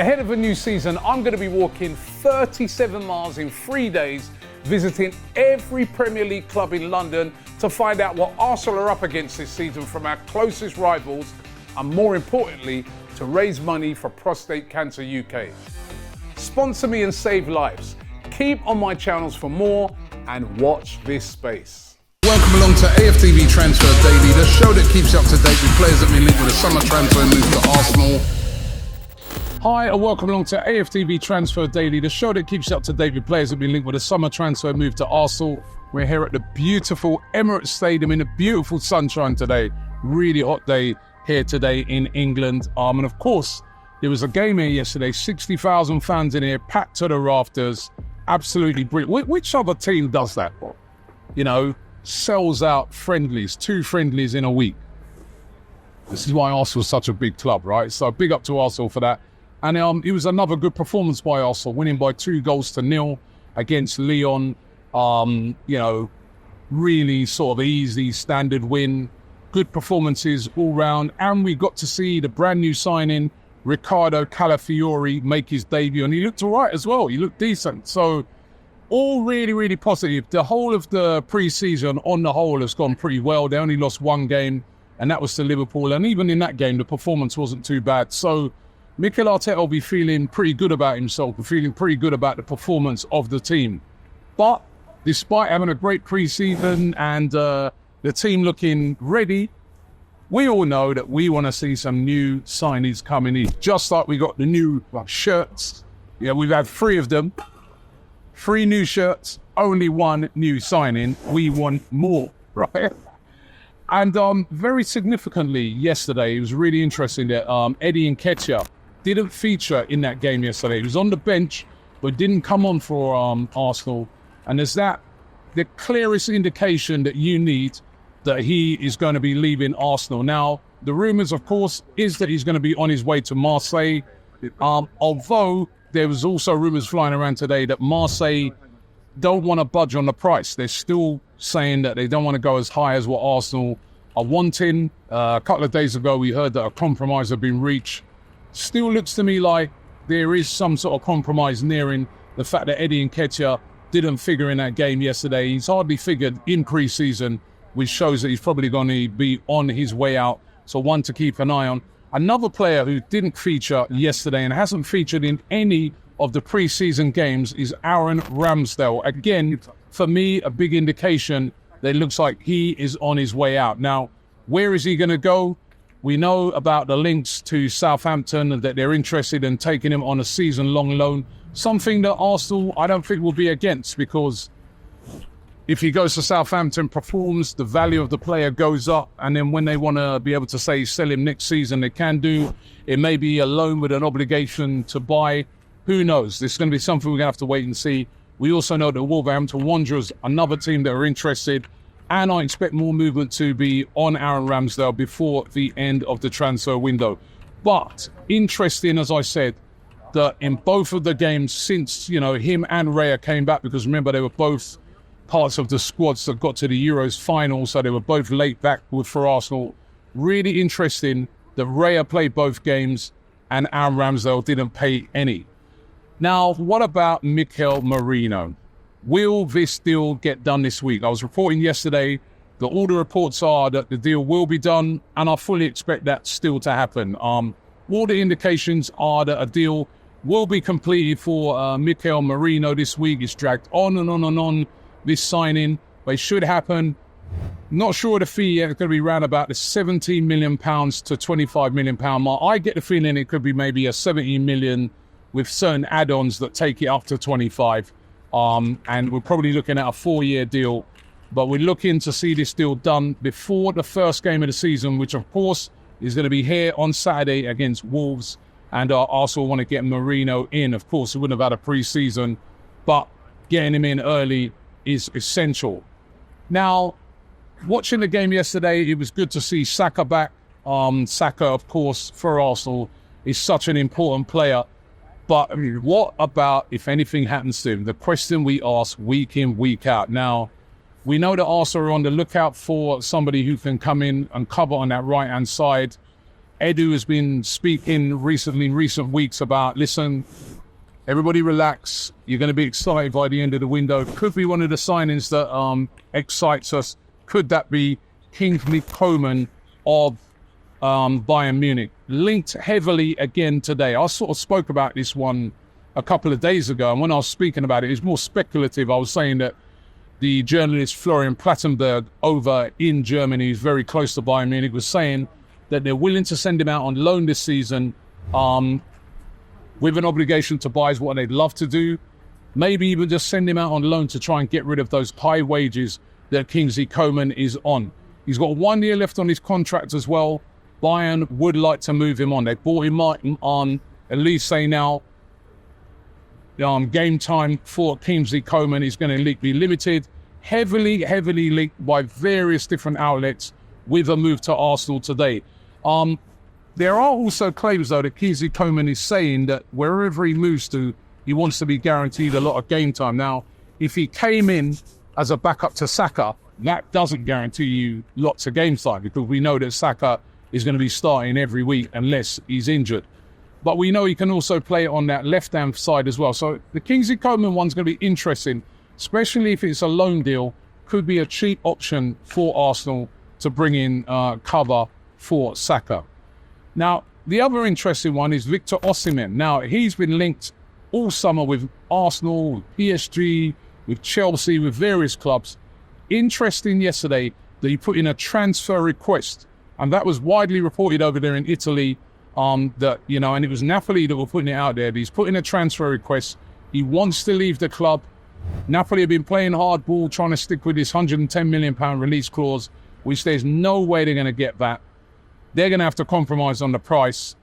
Ahead of a new season, I'm going to be walking 37 miles in 3 days, visiting every Premier League club in London to find out what Arsenal are up against this season from our closest rivals, and more importantly, to raise money for Prostate Cancer UK. Sponsor me and save lives. Keep on my channels for more and watch this space. Welcome along to AFTV Transfer Daily, the show that keeps you up to date with players that have been linked with a summer transfer move to Arsenal. Hi and welcome along to AFTV Transfer Daily, the show that keeps you up to date with players that have been linked with a summer transfer move to Arsenal. We're here at the beautiful Emirates Stadium in the beautiful sunshine today. Really hot day here today in England. And of course, there was a game here yesterday, 60,000 fans in here, packed to the rafters. Absolutely brilliant. Which other team does that? You know, sells out friendlies, 2 friendlies in a week. This is why Arsenal's such a big club, right? So big up to Arsenal for that. And it was another good performance by Arsenal, winning by 2-0 against Lyon. You know, really sort of easy, standard win. Good performances all round. And we got to see the brand new signing, Riccardo Calafiori, make his debut. And he looked all right as well. He looked decent. So all really, really positive. The whole of the pre-season on the whole has gone pretty well. They only lost 1 game, and that was to Liverpool. And even in that game, the performance wasn't too bad. So Mikel Arteta will be feeling pretty good about himself, feeling pretty good about the performance of the team. But despite having a great pre-season and the team looking ready, we all know that we want to see some new signings coming in. Just like we got the new shirts. Yeah, we've had 3 of them. 3 new shirts, only 1 new signing. We want more, right? And very significantly yesterday, it was really interesting that Eddie Nketiah didn't feature in that game yesterday. He was on the bench, but didn't come on for Arsenal. And is that the clearest indication that you need that he is going to be leaving Arsenal? Now, the rumours, of course, is that he's going to be on his way to Marseille. Although there was also rumours flying around today that Marseille don't want to budge on the price. They're still saying that they don't want to go as high as what Arsenal are wanting. A couple of days ago, we heard that a compromise had been reached. Still looks to me like there is some sort of compromise nearing the fact that Eddie Nketiah didn't figure in that game yesterday. He's hardly figured in pre-season, which shows that he's probably going to be on his way out. So one to keep an eye on. Another player who didn't feature yesterday and hasn't featured in any of the pre-season games is Aaron Ramsdale. Again, for me, a big indication that it looks like he is on his way out. Now, where is he going to go? We know about the links to Southampton and that they're interested in taking him on a season-long loan. Something that Arsenal, I don't think, will be against, because if he goes to Southampton, performs, the value of the player goes up, and then when they want to be able to say sell him next season, they can do. It may be a loan with an obligation to buy. Who knows? This is going to be something we're going to have to wait and see. We also know that Wolverhampton Wanderers, another team that are interested, and I expect more movement to be on Aaron Ramsdale before the end of the transfer window. But interesting, as I said, that in both of the games since, you know, him and Raya came back, because remember, they were both parts of the squads that got to the Euros final, so they were both late back for Arsenal. Really interesting that Raya played both games and Aaron Ramsdale didn't play any. Now, what about Mikel Merino? Will this deal get done this week? I was reporting yesterday that all the reports are that the deal will be done, and I fully expect that still to happen. All the indications are that a deal will be completed for Mikel Merino this week. It's dragged on and on and on, this signing, but it should happen. Not sure the fee yet. It's going to be around about the £17 million to £25 million mark. I get the feeling it could be maybe a 17 million with certain add-ons that take it up to 25. And we're probably looking at a 4-year deal, but we're looking to see this deal done before the first game of the season, which of course is going to be here on Saturday against Wolves. And Arsenal want to get Merino in. Of course, we wouldn't have had a pre-season, but getting him in early is essential. Now, watching the game yesterday, it was good to see Saka back. Saka, of course, for Arsenal is such an important player. But what about if anything happens to him? The question we ask week in, week out. Now, we know that Arsenal are on the lookout for somebody who can come in and cover on that right-hand side. Edu has been speaking recently, in recent weeks, about, listen, everybody relax. You're going to be excited by the end of the window. Could be one of the signings that excites us. Could that be Kingsley Coman of Bayern Munich? Linked heavily again today. I sort of spoke about this one a couple of days ago, and when I was speaking about it, it was more speculative. I was saying that the journalist Florian Plattenberg over in Germany, who's very close to Bayern Munich, was saying that they're willing to send him out on loan this season with an obligation to buy, is what they'd love to do. Maybe even just send him out on loan to try and get rid of those high wages that Kingsley Coman is on. He's got 1 year left on his contract as well. Bayern would like to move him on. They bought him on, at least say now, game time for Kingsley Coman is going to be limited. Heavily leaked by various different outlets with a move to Arsenal today. There are also claims, though, that Kingsley Coman is saying that wherever he moves to, he wants to be guaranteed a lot of game time. Now, if he came in as a backup to Saka, that doesn't guarantee you lots of game time, because we know that Saka is going to be starting every week unless he's injured. But we know he can also play on that left-hand side as well. So the Kingsley Coman one's going to be interesting, especially if it's a loan deal. Could be a cheap option for Arsenal to bring in cover for Saka. Now, the other interesting one is Victor Osimhen. Now, he's been linked all summer with Arsenal, with PSG, with Chelsea, with various clubs. Interesting yesterday that he put in a transfer request, and that was widely reported over there in Italy, that, you know, and it was Napoli that were putting it out there. He's put in a transfer request. He wants to leave the club. Napoli have been playing hardball, trying to stick with this £110 million release clause, which there's no way they're going to get that. They're going to have to compromise on the price.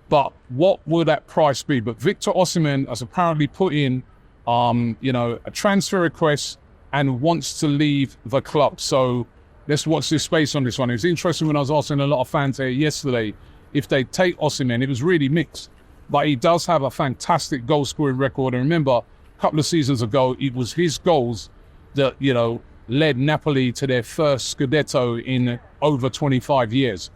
But what will that price be? But Victor Osimhen has apparently put in, a transfer request and wants to leave the club. So let's watch this space on this one. It was interesting when I was asking a lot of fans here yesterday if they take Osimhen. It was really mixed. But he does have a fantastic goal-scoring record. And remember, a couple of seasons ago, it was his goals that, led Napoli to their first Scudetto in over 25 years.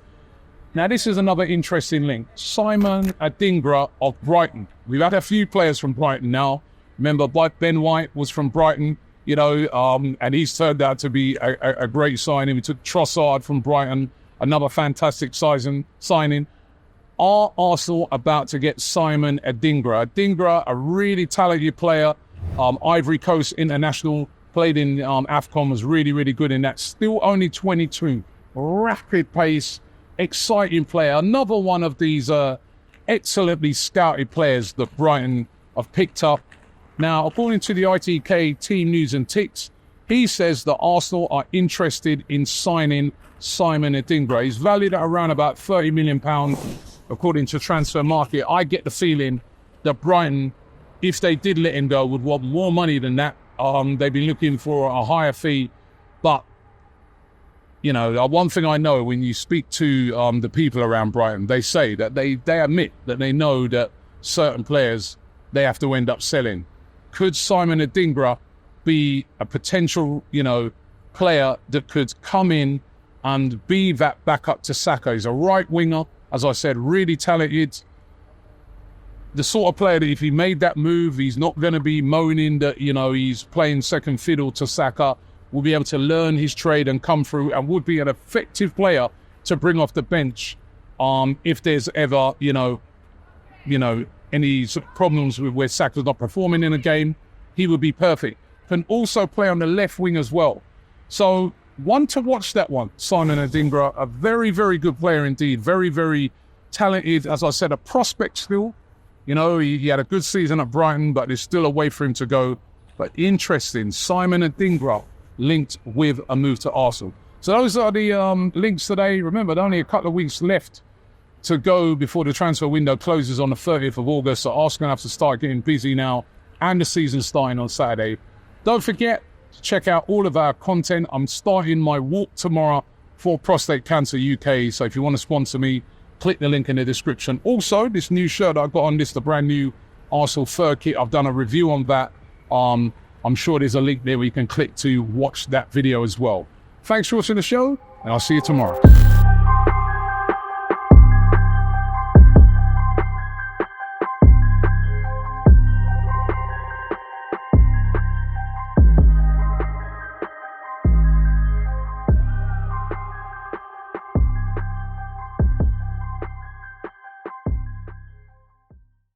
Now, this is another interesting link. Simon Adingra of Brighton. We've had a few players from Brighton now. Remember, Ben White was from Brighton, and he's turned out to be a great signing. We took Trossard from Brighton, another fantastic signing. Are Arsenal about to get Simon Adingra? Adingra, a really talented player, Ivory Coast international, played in AFCON, was really, really good in that. Still only 22. Rapid pace, exciting player. Another one of these excellently scouted players that Brighton have picked up. Now, according to the ITK Team News and Ticks, he says that Arsenal are interested in signing Simon Adingra. He's valued at around about £30 million, according to Transfer Market. I get the feeling that Brighton, if they did let him go, would want more money than that. They've been looking for a higher fee. But, one thing I know, when you speak to the people around Brighton, they say that they admit that they know that certain players, they have to end up selling. Could Simon Adingra be a potential, player that could come in and be that backup to Saka? He's a right winger, as I said, really talented. The sort of player that if he made that move, he's not going to be moaning that, he's playing second fiddle to Saka. Will be able to learn his trade and come through, and would be an effective player to bring off the bench if there's ever, any sort of problems with where Saka's not performing in a game. He would be perfect. Can also play on the left wing as well. So one to watch, that one, Simon Adingra, a very, very good player indeed. Very, very talented. As I said, a prospect still. He had a good season at Brighton, but there's still a way for him to go. But interesting, Simon Adingra linked with a move to Arsenal. So those are the links today. Remember, there are only a couple of weeks left to go before the transfer window closes on the 30th of August. So Arsenal have to start getting busy now, and the season starting on Saturday. Don't forget to check out all of our content. I'm starting my walk tomorrow for Prostate Cancer UK. So if you want to sponsor me, click the link in the description. Also, this new shirt I got on, the brand new Arsenal fur kit. I've done a review on that. I'm sure there's a link there where you can click to watch that video as well. Thanks for watching the show, and I'll see you tomorrow.